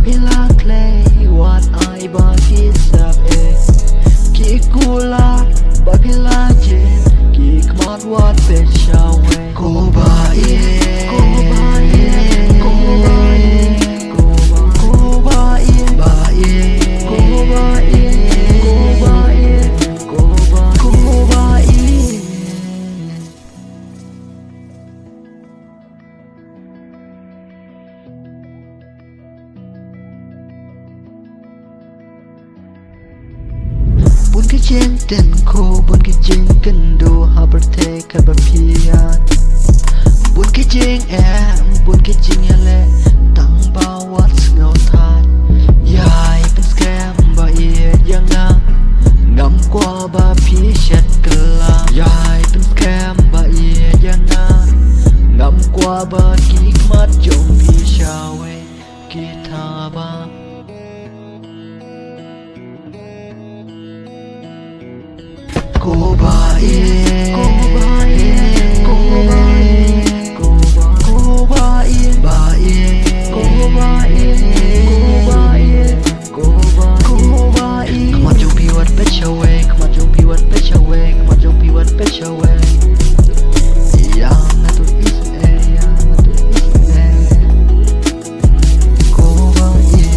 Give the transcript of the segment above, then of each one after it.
Babila clay what I bagi sabe ki kula babila jin ki kmat what peshawe ko ba ye ko ba ye ko ba ye ko ba ye ba ye ko ba ye ko ba ye ko ba ye Bun cái trên tên khô bun cái trên cân đồ ha bờ thế cả bờ pian bun cái trên em bun cái trên nhà lệ tăng bao what ngao than yaiเป็น scam ba ye yang na ngắm qua ba pi chat kala yaiเป็น scam ba ye yang na ngắm qua ba ki mat jong pi shawe ki tha ba Ko ba ye, ko ba ye, ko ba ye, ko ba ye, ba ye, ko ba ye, ko ba ye, ko ba ye. Come on, don't be what bitch away. Come on, don't be what bitch away. Come on, don't be what bitch away. Yang na tu isne, yang na tu isne. Ko ba ye,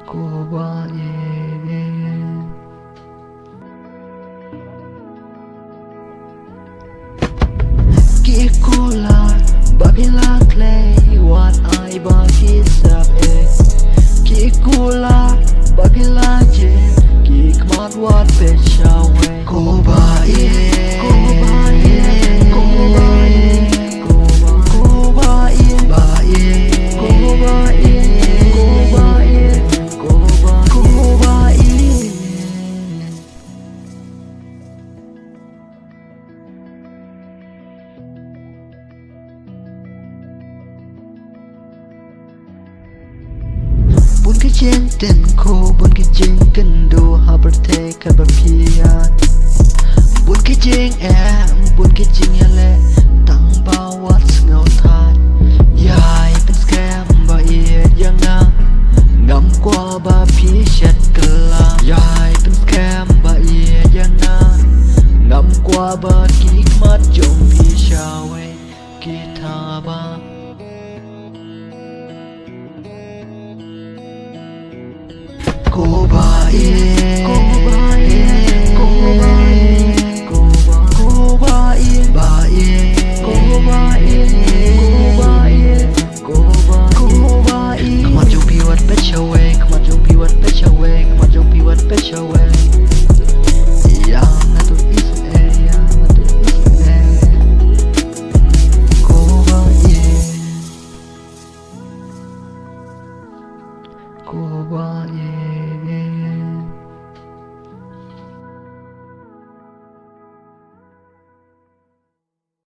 ko ba ye. Ki kula babila clay what I bagi sabe ki kula babila jin ki kmat what peshawe ko ba ye ko ba ye ko ba ye ko ba ye ba ye ko ba ye ko ba ye ko ba ye Bun cái trên tên khô bun cái trên cân đồ ha bờ thế cả bờ pian bun cái trên em bun cái trên nhà lệ tăng bao what ngao than yaiเป็น scam ba ye yang na ngắm qua ba pi chat kala yaiเป็น scam ba ye yang na ngắm qua ba ki mat jong pi shawe ki tha ba Ko ba ye, ko ba ye, ko ba ye, ko ba ye, ba ye, ko ba ye, ko ba ye, ko ba ye. Come on, don't be what bitch away. Come on, don't be what bitch away. Come on, don't be what bitch away. Yang na tu isne, yang na tu isne. Ko ba ye, ko ba ye.